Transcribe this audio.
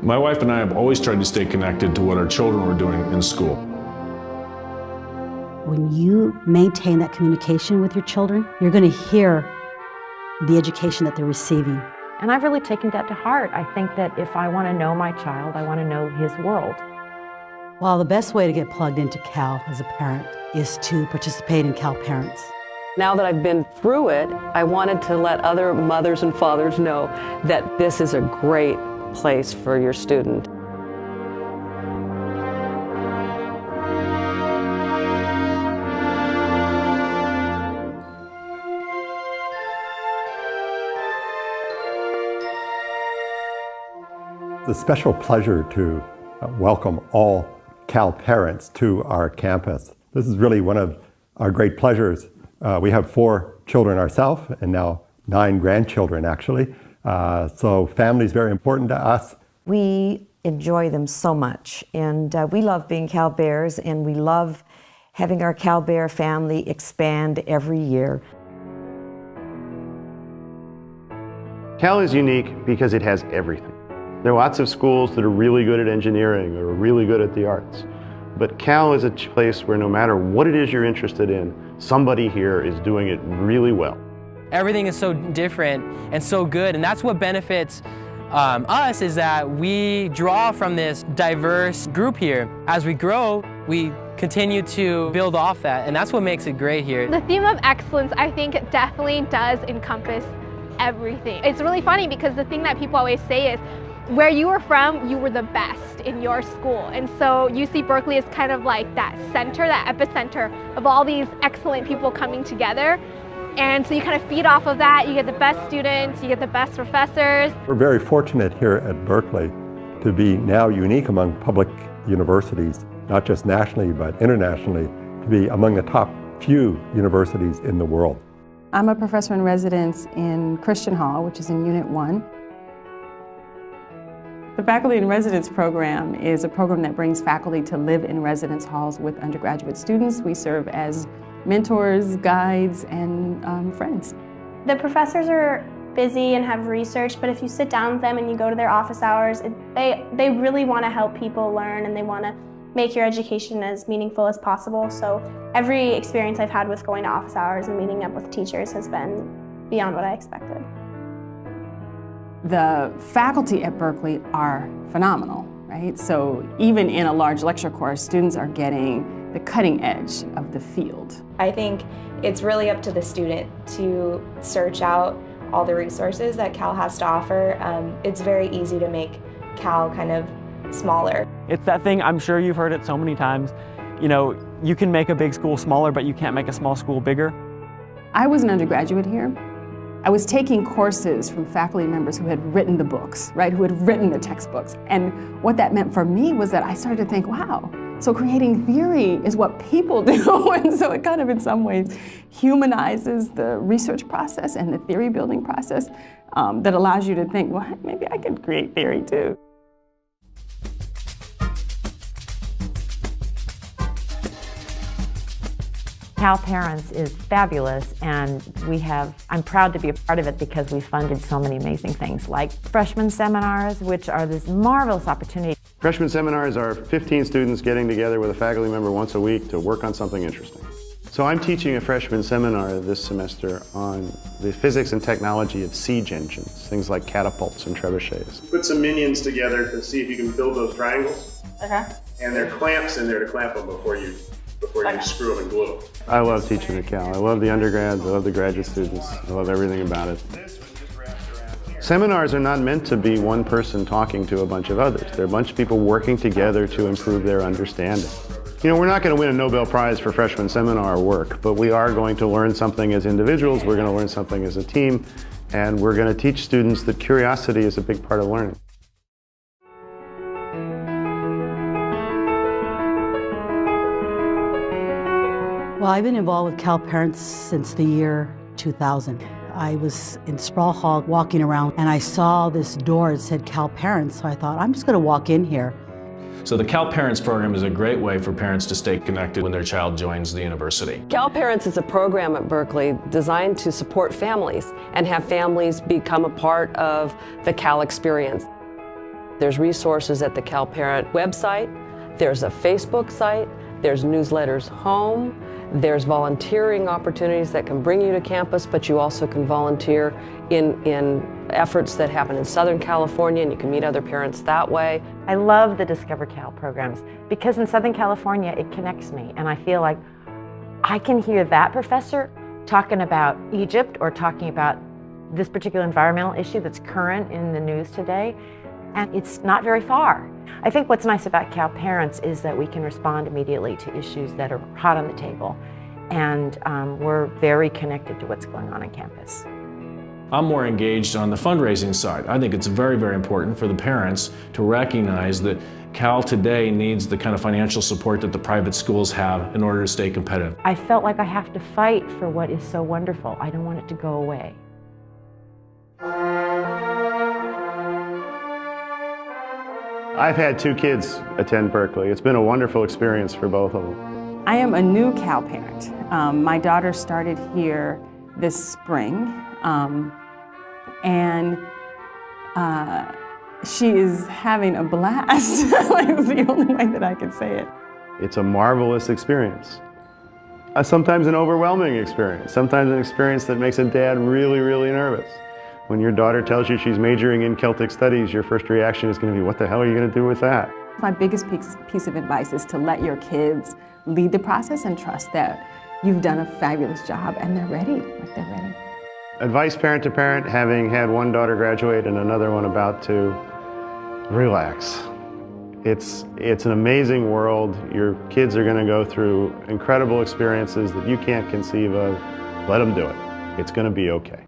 My wife and I have always tried to stay connected to what our children were doing in school. When you maintain that communication with your children, you're going to hear the education that they're receiving. And I've really taken that to heart. I think that if I want to know my child, I want to know his world. Well, the best way to get plugged into Cal as a parent is to participate in Cal Parents. Now that I've been through it, I wanted to let other mothers and fathers know that this is a great place for your student. It's a special pleasure to welcome all Cal parents to our campus. This is really one of our great pleasures. We have 4 children ourselves and now 9 grandchildren actually. So family is very important to us. We enjoy them so much, and we love being Cal Bears, and we love having our Cal Bear family expand every year. Cal is unique because it has everything. There are lots of schools that are really good at engineering or really good at the arts. But Cal is a place where no matter what it is you're interested in, somebody here is doing it really well. Everything is so different and so good, and that's what benefits us, is that we draw from this diverse group here. As we grow, we continue to build off that, and that's what makes it great here. The theme of excellence, I think, definitely does encompass everything. It's really funny because the thing that people always say is, where you were from, you were the best in your school. And so UC Berkeley is kind of like that center, that epicenter of all these excellent people coming together. And so you kind of feed off of that. You get the best students, you get the best professors. We're very fortunate here at Berkeley to be now unique among public universities, not just nationally, but internationally, to be among the top few universities in the world. I'm a professor in residence in Christian Hall, which is in Unit 1. The Faculty in Residence program is a program that brings faculty to live in residence halls with undergraduate students. We serve as mentors, guides, and friends. The professors are busy and have research, but if you sit down with them and you go to their office hours, they really want to help people learn, and they want to make your education as meaningful as possible. So every experience I've had with going to office hours and meeting up with teachers has been beyond what I expected. The faculty at Berkeley are phenomenal, right? So even in a large lecture course, students are getting the cutting edge of the field. I think it's really up to the student to search out all the resources that Cal has to offer. It's very easy to make Cal kind of smaller. It's that thing, I'm sure you've heard it so many times, you know, you can make a big school smaller, but you can't make a small school bigger. I was an undergraduate here. I was taking courses from faculty members who had written the books, right, who had written the textbooks. And what that meant for me was that I started to think, wow, so creating theory is what people do. And so it kind of in some ways humanizes the research process and the theory building process that allows you to think, well, maybe I could create theory too. Cal Parents is fabulous, and I'm proud to be a part of it because we funded so many amazing things like freshman seminars, which are this marvelous opportunity. Freshman seminars are 15 students getting together with a faculty member once a week to work on something interesting. So I'm teaching a freshman seminar this semester on the physics and technology of siege engines, things like catapults and trebuchets. Put some minions together to see if you can build those triangles. Okay. And there are clamps in there to clamp them before you screw them and glue them. I love teaching at Cal. I love the undergrads, I love the graduate students, I love everything about it. Seminars are not meant to be one person talking to a bunch of others. They're a bunch of people working together to improve their understanding. You know, we're not going to win a Nobel Prize for freshman seminar work, but we are going to learn something as individuals, we're going to learn something as a team, and we're going to teach students that curiosity is a big part of learning. Well, I've been involved with Cal Parents since the year 2000. I was in Sproul Hall walking around and I saw this door that said Cal Parents, so I thought, I'm just going to walk in here. So the Cal Parents program is a great way for parents to stay connected when their child joins the university. Cal Parents is a program at Berkeley designed to support families and have families become a part of the Cal experience. There's resources at the Cal Parent website, there's a Facebook site, there's newsletters home, there's volunteering opportunities that can bring you to campus, but you also can volunteer in efforts that happen in Southern California, and you can meet other parents that way. I love the Discover Cal programs because in Southern California it connects me, and I feel like I can hear that professor talking about Egypt or talking about this particular environmental issue that's current in the news today, and it's not very far. I think what's nice about Cal Parents is that we can respond immediately to issues that are hot on the table, and we're very connected to what's going on campus. I'm more engaged on the fundraising side. I think it's very, very important for the parents to recognize that Cal today needs the kind of financial support that the private schools have in order to stay competitive. I felt like I have to fight for what is so wonderful. I don't want it to go away. I've had 2 kids attend Berkeley. It's been a wonderful experience for both of them. I am a new Cal parent. My daughter started here this spring, and she is having a blast. Like, it's the only way that I can say it. It's a marvelous experience. Sometimes an overwhelming experience. Sometimes an experience that makes a dad really, really nervous. When your daughter tells you she's majoring in Celtic studies, your first reaction is going to be, what the hell are you going to do with that? My biggest piece of advice is to let your kids lead the process and trust that you've done a fabulous job and they're ready, like they're ready. Advice parent to parent, having had one daughter graduate and another one about to, relax. It's an amazing world. Your kids are going to go through incredible experiences that you can't conceive of. Let them do it. It's going to be okay.